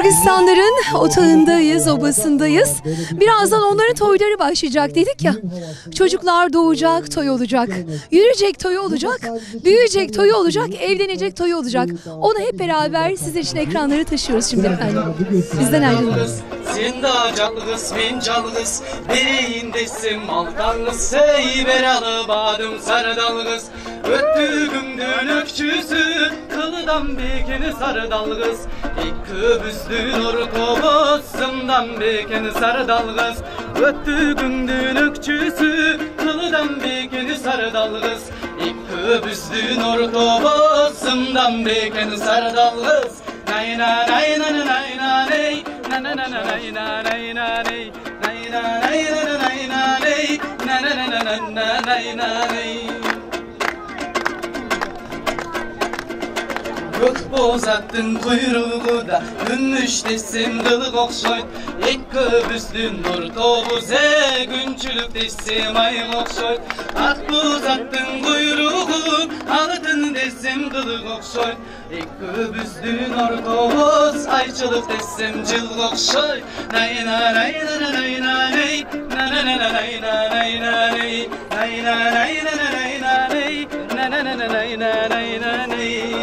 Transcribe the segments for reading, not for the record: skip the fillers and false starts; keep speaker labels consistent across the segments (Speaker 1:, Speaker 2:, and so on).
Speaker 1: Kırgızistanların otağındayız, obasındayız. Birazdan onların toyları başlayacak dedik ya. Çocuklar doğacak, toy olacak. Yürüyecek, toyu olacak. Büyüyecek, toyu olacak. Evlenecek, toyu olacak. Onu hep beraber sizler için ekranları taşıyoruz şimdi efendim. Bizden ayrılın.
Speaker 2: Sen da canlısın, ben canlısın. Beyindesin, maldanlısın. Sey beralı badım sarıdalgız. Öttüğüm dönükçüsü, kılıdan bekeni sarıdalgız. İki büzdün ortobusumdan bekeni sarıdalgız. Öttüğüm dönükçüsü, kılıdan bekeni sarıdalgız. İki büzdün ortobusumdan bekeni sarıdalgız. Nay nay nay nay nay nay na na na nay na nay na nay nay na nay na nay na nay na na na na nay na nay. Gök bozattın kuyruğu da gümüş desem kılık okşoy. İki büzdün ortobuz günçülük desem ay okşoy. Ak bozattın kuyruğu altın desem kılık okşoy. İki büzdün ortobuz ayçılık desem cılk okşoy. Nay na nay na nay na nay na na na nay na nay na nay nay na nay na nay na nay na na na nay na nay na nay.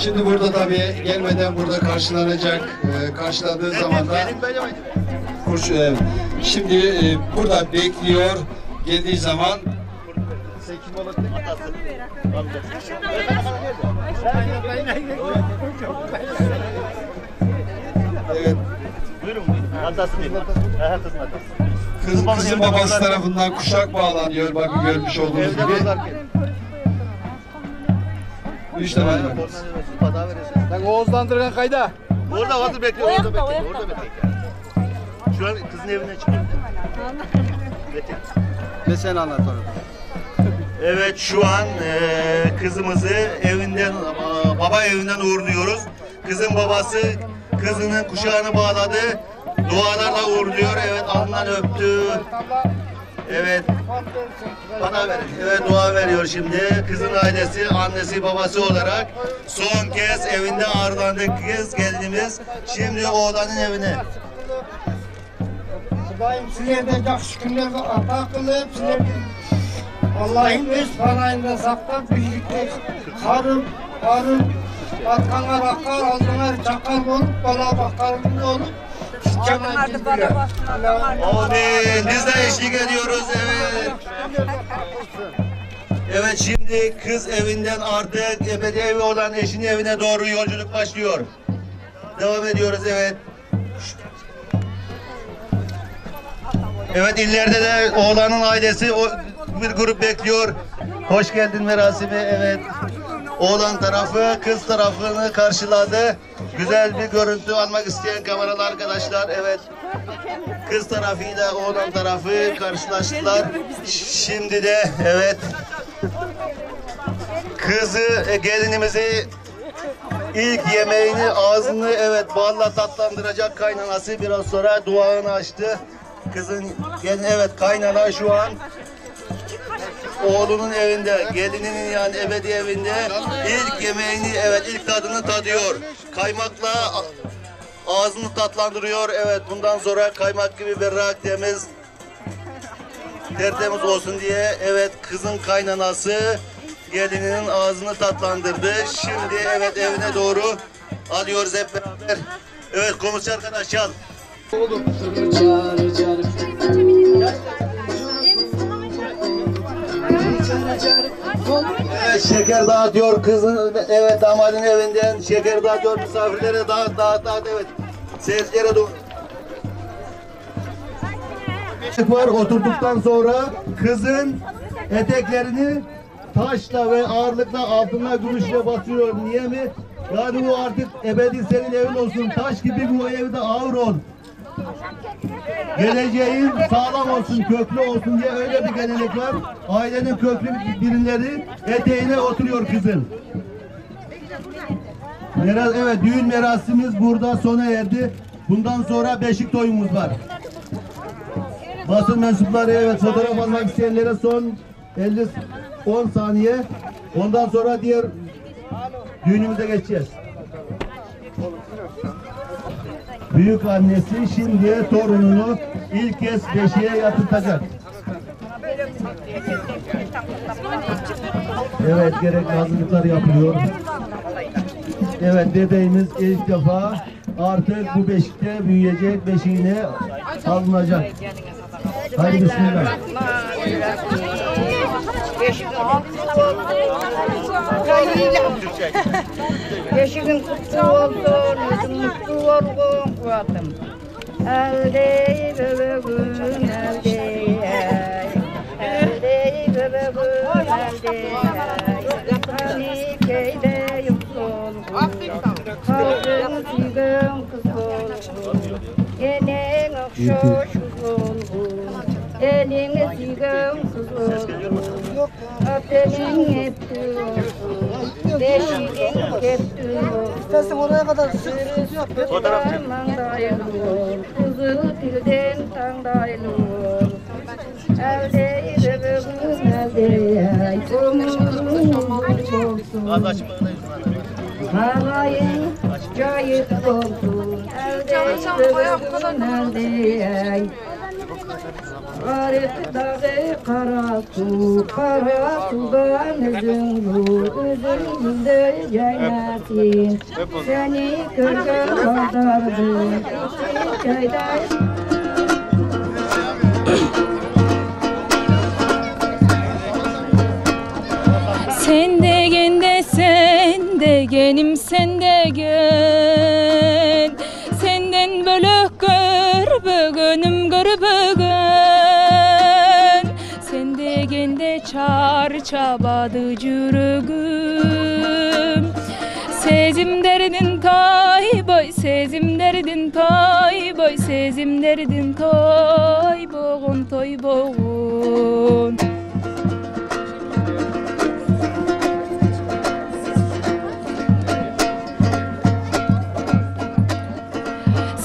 Speaker 3: Şimdi burada tabii gelmeden burada karşılanacak, karşılandığı zaman da şimdi burada bekliyor, geldiği zaman evet. Kızın babası tarafından kuşak bağlanıyor, bakın görmüş olduğunuz gibi. İşte
Speaker 4: Lan Oğuzlandırgan kayda?
Speaker 5: Orada hazır bekliyor, orada bekliyor, orada bekliyor. Şu an kızın evine çıkıyor.
Speaker 4: Ve sen anlat onu.
Speaker 5: Evet, şu an kızımızı evinden, baba evinden uğurluyoruz. Kızın babası kızının kuşağını bağladı. Dualarla uğurluyor. Evet, alnından öptü. Evet. Bana verin. Evet, dua veriyor şimdi. Kızın ailesi, annesi, babası olarak son kez evinde ağırlandı kız gelinimiz. Şimdi oğlanın evine.
Speaker 6: Xudoyim sizlardan yaxshi kunlarga ato qilib, sizlarni Allohim o'z panohida saqlab, birlikda qarib, batqanlar oqqan, oldinlar chaqar bo'lib, bola boqqanlar bo'lib,
Speaker 5: Amin. Biz de eşlik ediyoruz. Evet. Evet, şimdi kız evinden artık ebedi evi olan eşinin evine doğru yolculuk başlıyor. Devam ediyoruz, evet. Evet, ileride de oğlanın ailesi bir grup bekliyor. Hoş geldin merasimi, evet. Oğlan tarafı kız tarafını karşıladı. Güzel bir görüntü almak isteyen kameralı arkadaşlar, evet. Kız tarafıyla oğlan tarafı karşılaştılar. Şimdi de evet. Kızı, gelinimizi ilk yemeğini, ağzını evet balla tatlandıracak kaynanası biraz sonra duağını açtı. Kızın gelin, evet, kaynana şu an oğlunun evinde, gelininin yani ebedi evinde ilk yemeğini, evet, ilk tadını tadıyor. Kaymakla ağzını tatlandırıyor. Evet, bundan sonra kaymak gibi berrak, temiz, tertemiz olsun diye evet kızın kaynanası gelininin ağzını tatlandırdı. Şimdi evet evine doğru alıyoruz hep beraber. Evet, komşu arkadaş çal. Evet, şeker dağıtıyor kızın, evet, damadın evinden şeker dağıtıyor, misafirlere dağıt, evet, seyircilere doğru. Oturduktan sonra kızın eteklerini taşla ve ağırlıkla altına gümüşle basıyor. Niye mi? Yani bu artık ebedi senin evin olsun. Taş gibi bu evde ağır ol. Geleceğin sağlam olsun, köklü olsun diye öyle bir gelenek var. Ailenin köklü birimleri eteğine oturuyor kızın. Evet, düğün merasimimiz burada sona erdi. Bundan sonra beşik toyumuz var. Basın mensupları, evet, fotoğraf almak isteyenlere son 10 saniye. Ondan sonra diğer düğünümüze geçeceğiz. Büyük annesi şimdi torununu ilk kez beşiğe yatırtacak. Evet, gerekli hazırlıklar yapılıyor. Evet, bebeğimiz ilk defa artık bu beşikte büyüyecek, beşiğine alınacak. Hadi bismillah.
Speaker 7: Beşiğin kutlu olsun, yüzün mutlu olsun kuatım. Elde bebeğim elde, elde bebeğim elde. Hani köyde yoksul, halkın sigan kız olsun. Elin okşoş kız olsun, elin sigan kız olsun. Ateşin hepsi olsun, beşiğin hepsi olsun.
Speaker 6: İstersen oraya kadar
Speaker 7: Kızıl dilden tandaylı elde bebeğim elde komşum olsun halayın cayık olsun elde bebeğim elde Garip dağı kara sudan üzümde cennetin seni görgen kadardı çayda.
Speaker 8: Sen de genim sen de gen senden bölük gör bugünüm gör bugün sen de gende çağır çabadı cürügüm sezim derdin toy boy sezim derdin toy boy sezim derdin toy boğun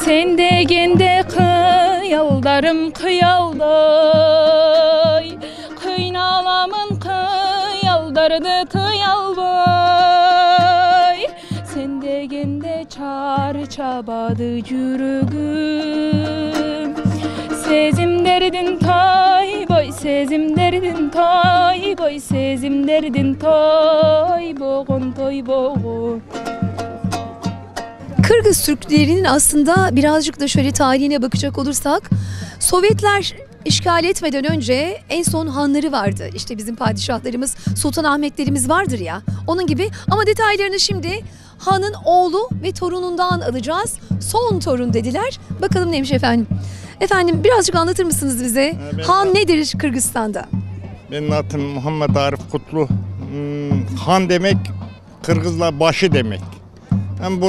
Speaker 8: Sen de gende kıyaldarım kıyalday Kıynalamın kıyaldarını tıyalbay Sen de gende çağır çabadı cürügüm Sezim derdin toy boy sezim derdin toy boy sezim derdin toy boğun
Speaker 1: Kırgız Türklerinin aslında birazcık da şöyle tarihine bakacak olursak Sovyetler işgal etmeden önce en son hanları vardı. İşte bizim padişahlarımız, Sultanahmetlerimiz vardır ya, onun gibi. Ama detaylarını şimdi hanın oğlu ve torunundan alacağız. Son torun dediler. Bakalım neymiş efendim. Efendim birazcık anlatır mısınız bize? Han nedir Kırgızistan'da?
Speaker 9: Benim adım Muhammed Arif Kutlu. Han demek Kırgızlar başı demek. Hem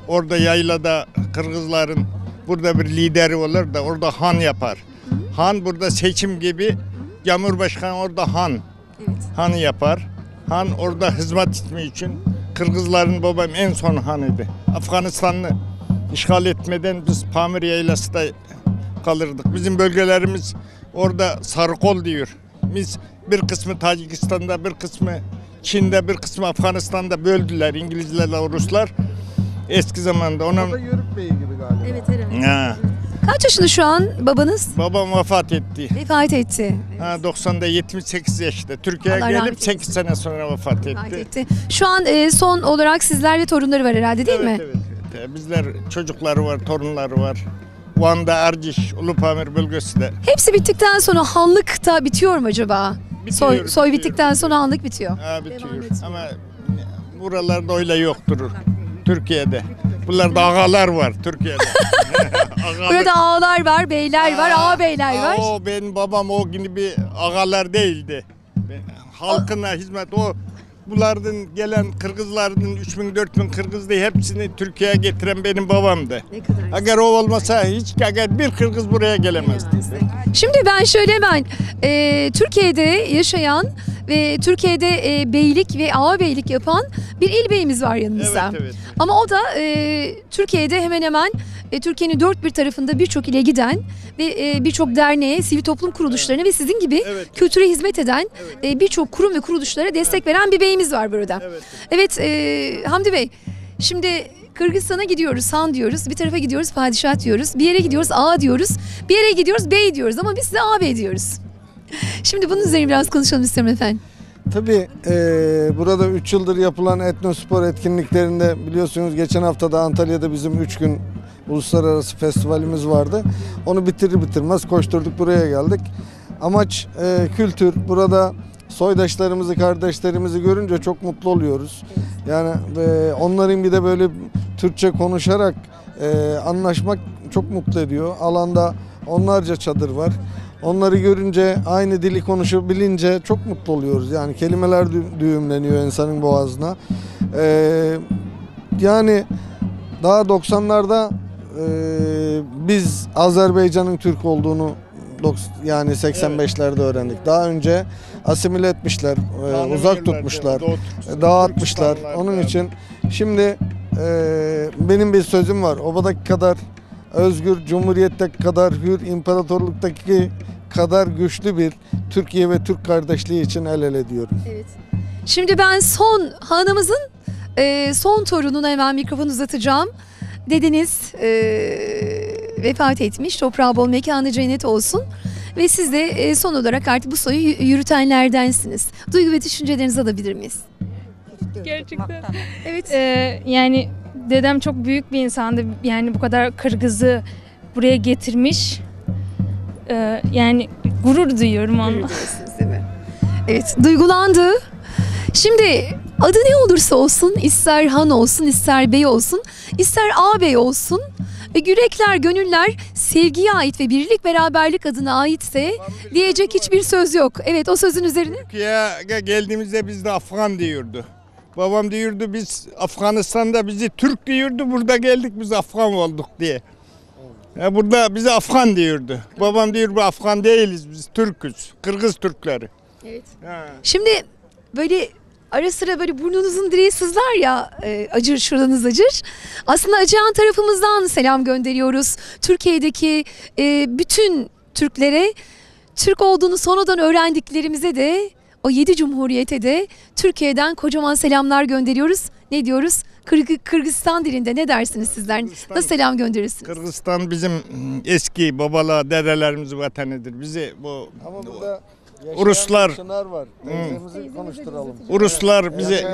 Speaker 9: orada yaylada Kırgızların burada bir lideri olur da orada han yapar. Han burada seçim gibi, Cumhurbaşkanı orada han. Han yapar. Han orada hizmet etmek için Kırgızların babam en son hanıydı. Afganistan'ı işgal etmeden biz Pamir Yaylası'da kalırdık. Bizim bölgelerimiz orada Sarıkol diyor. Biz bir kısmı Tacikistan'da, bir kısmı Çin'de, bir kısmı Afganistan'da böldüler İngilizlerle Ruslar. Eski zamanda onun...
Speaker 4: Yörük Bey gibi galiba.
Speaker 1: Evet, evet.
Speaker 9: Ha.
Speaker 1: Kaç yaşında şu an babanız?
Speaker 9: Babam vefat etti.
Speaker 1: Vefat etti.
Speaker 9: Ha, 90'da 78 yaşında. Türkiye'ye
Speaker 1: Allah rahmet
Speaker 9: gelip 8
Speaker 1: eylesin.
Speaker 9: sene sonra vefat
Speaker 1: Vefat
Speaker 9: etti.
Speaker 1: etti. Şu an son olarak sizlerle torunları var herhalde değil mi?
Speaker 9: Evet. Bizler çocukları var, torunları var. Van'da, Erciş, Ulupamir bölgesinde.
Speaker 1: Hepsi bittikten sonra hanlık da bitiyor mu acaba?
Speaker 9: Bitiyor,
Speaker 1: Soy
Speaker 9: bitiyor.
Speaker 1: bittikten sonra hanlık bitiyor.
Speaker 9: Ha, bitiyor.
Speaker 1: Devam ediyor.
Speaker 9: Ama buralarda öyle yoktur. Türkiye'de. Bunlarda ağalar var Türkiye'de. Ağalar.
Speaker 1: Burada ağalar var, beyler var, ağa beyler var.
Speaker 9: O benim babam o gibi ağalar değildi. Halkına hizmet o. Bunlardan gelen Kırgızlardan 3000-4000 Kırgız'da hepsini Türkiye'ye getiren benim babamdı.
Speaker 1: Ne kadar
Speaker 9: Eğer o olmasa hiç bir Kırgız buraya gelemezdi.
Speaker 1: Şimdi ben şöyle Türkiye'de yaşayan ve Türkiye'de beylik ve ağabeylik yapan bir il beyimiz var yanımızda.
Speaker 9: Evet.
Speaker 1: Ama o da Türkiye'de hemen hemen Türkiye'nin dört bir tarafında birçok ile giden ve birçok derneğe, sivil toplum kuruluşlarına ve sizin gibi kültüre hizmet eden birçok kurum ve kuruluşlara destek veren bir beyimiz var burada. Evet, Hamdi Bey, şimdi Kırgızistan'a gidiyoruz, Han diyoruz, bir tarafa gidiyoruz, padişah diyoruz, bir yere gidiyoruz, ağa diyoruz, bir yere gidiyoruz, bey diyoruz ama biz size ağabey diyoruz. Şimdi bunun üzerine biraz konuşalım istiyorum efendim.
Speaker 10: Tabii burada 3 yıldır yapılan etnospor etkinliklerinde biliyorsunuz geçen hafta da Antalya'da bizim 3 gün uluslararası festivalimiz vardı. Onu bitirir bitirmez koşturduk buraya geldik. Amaç kültür. Burada soydaşlarımızı, kardeşlerimizi görünce çok mutlu oluyoruz. Yani onların bir de böyle Türkçe konuşarak anlaşmak çok mutlu ediyor. Alanda onlarca çadır var. Onları görünce, aynı dili konuşabilince çok mutlu oluyoruz. Yani kelimeler düğümleniyor insanın boğazına. Yani daha 90'larda biz Azerbaycan'ın Türk olduğunu yani 85'lerde öğrendik. Daha önce asimile etmişler, uzak tutmuşlar, dağıtmışlar. Onun için şimdi benim bir sözüm var. Obadaki kadar özgür, Cumhuriyet'teki kadar hür, imparatorluktaki kadar güçlü bir Türkiye ve Türk kardeşliği için el ele diyorum.
Speaker 1: Evet. Şimdi ben hanımızın son torununa hemen mikrofon uzatacağım. Dedeniz vefat etmiş, toprağı bol, mekanı cennet olsun. Ve siz de son olarak artık bu soyu yürütenlerdensiniz. Duygu ve düşüncelerinizi alabilir miyiz?
Speaker 8: Gerçekten.
Speaker 1: Evet.
Speaker 8: Yani dedem çok büyük bir insandı. Yani bu kadar Kırgız'ı buraya getirmiş. Yani gurur duyuyorum onunla.
Speaker 1: Evet, duygulandı. Şimdi adı ne olursa olsun, ister han olsun, ister bey olsun, ister ağabey olsun, yürekler, gönüller sevgiye ait ve birlik beraberlik adına aitse diyecek hiçbir söz yok. Evet, o sözün üzerine.
Speaker 9: Türkiye'ye geldiğimizde biz de Afgan diyordu. Babam diyordu biz Afganistan'da bizi Türk diyordu, burada geldik biz Afgan olduk diye. Burada bize Afgan diyordu. Babam diyor bu Afgan değiliz, biz Türk'üz, Kırgız Türkleri.
Speaker 1: Evet. Şimdi böyle ara sıra böyle burnunuzun direği sızlar ya, acır, şuranız acır. Aslında acıyan tarafımızdan selam gönderiyoruz. Türkiye'deki bütün Türklere, Türk olduğunu sonradan öğrendiklerimize de, o 7 Cumhuriyet'e de Türkiye'den kocaman selamlar gönderiyoruz. Ne diyoruz? Kırgızistan dilinde ne dersiniz sizler? Nasıl selam gönderirsiniz?
Speaker 9: Kırgızistan bizim eski babalar, dedelerimizin vatanıdır. Bizi bu Ruslar
Speaker 10: var. Konuşturalım.
Speaker 9: Ruslar bizi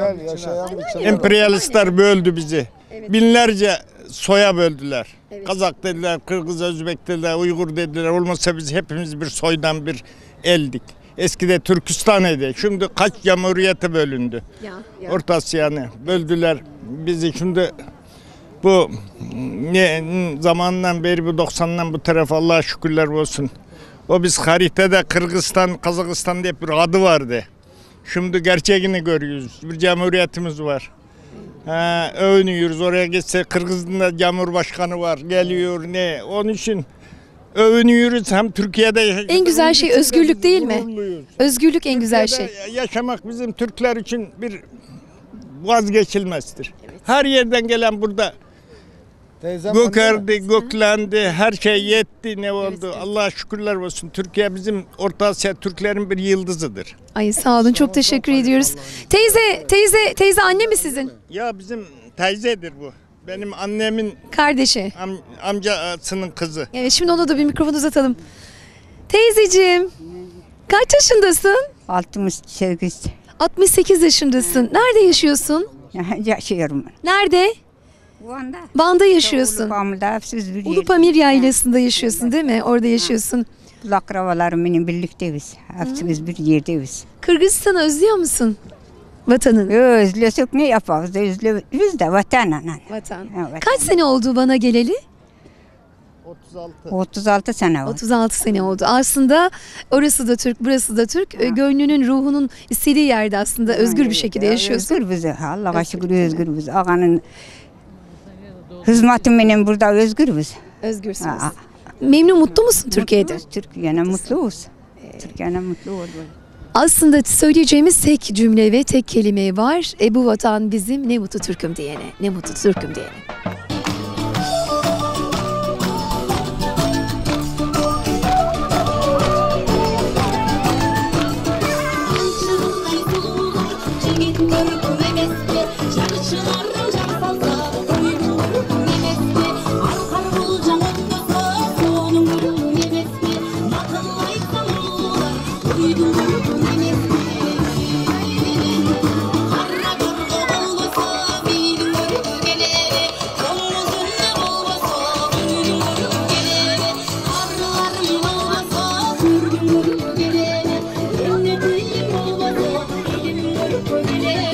Speaker 9: emperyalistler böldü bizi. Binlerce soya böldüler. Kazak dediler, Kırgız, Özbek dediler, Uygur dediler. Olmazsa biz hepimiz bir soydan bir eldik. Eskide Türkistan idi. Şimdi kaç cumhuriyete bölündü. Orta Asya'nı böldüler bizi. Şimdi bu zamandan beri bu 90'dan bu tarafa Allah'a şükürler olsun. O biz haritada Kırgızistan, Kazakistan diye bir adı vardı. Şimdi gerçeğini görüyoruz. Bir cumhuriyetimiz var. Övünüyoruz. Oraya gitse Kırgızistan'da cumhurbaşkanı var. Geliyor ne? Onun için övünüyoruz. Hem Türkiye'de
Speaker 1: en güzel şey özgürlük değil mi? Özgürlük en güzel şey.
Speaker 9: Yaşamak bizim Türkler için bir vazgeçilmezdir. Her yerden gelen burada gökerdi, göklendi, her şey yetti, ne oldu? Allah'a şükürler olsun. Türkiye bizim Orta Asya Türklerin bir yıldızıdır.
Speaker 1: Ay sağ olun, çok teşekkür ediyoruz. Teyze anne mi sizin?
Speaker 9: Ya bizim teyzedir bu. Benim annemin
Speaker 1: kardeşi.
Speaker 9: Amcasının kızı.
Speaker 1: Evet, şimdi ona da bir mikrofon uzatalım. Teyzeciğim, kaç yaşındasın?
Speaker 11: 68.
Speaker 1: 68 yaşındasın. Nerede yaşıyorsun?
Speaker 11: Yaşıyorum.
Speaker 1: Nerede?
Speaker 11: Van'da.
Speaker 1: Van'da yaşıyorsun.
Speaker 11: Ulupamir'de
Speaker 1: Ulupamir Yaylası'nda yaşıyorsun değil mi? Orada yaşıyorsun.
Speaker 11: Akrabalarım benim birlikteyiz. Hepimiz bir yerdeyiz.
Speaker 1: Kırgızistan'ı özlüyor musun? Vatanını.
Speaker 11: Özlesek ne yaparız? Özlüyoruz da vatan.
Speaker 1: Vatan. Evet. Kaç sene oldu bana geleli?
Speaker 11: 36 sene oldu.
Speaker 1: 36 sene oldu. Aslında orası da Türk, burası da Türk. Gönlünün, ruhunun istediği yerde aslında özgür bir şekilde yaşıyorsun.
Speaker 11: Özgür bize. Allah'a şükür özgür bize. Ağanın hizmetim benim burada özgür biz.
Speaker 1: Özgürsünüz. Memnun, mutlu musun Türkiye'de?
Speaker 11: Türkiye'ne mutluyuz. Türkiye'ne mutlu oluyoruz.
Speaker 1: Aslında söyleyeceğimiz tek cümle ve tek kelime var. Bu vatan bizim, ne mutlu Türk'üm diyene. Ne mutlu Türk'üm diyene.
Speaker 12: Koydum görgün emes mi? Jarıçılarım jar salsa, koydum görgün emes mi? Arkan bulacağım olmasa, sonum görgün emes mi? Nakıllaysan olur, koydum görgün emes mi? Karra görgü olmasa, benim görgün gelere, omuzunda olmasa, benim görgün gelere, karlarım olmasa, görgün görgün gelere, cennetim olmasa, benim görgün gelere.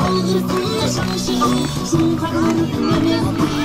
Speaker 12: Algısını şaşırır, şun kararı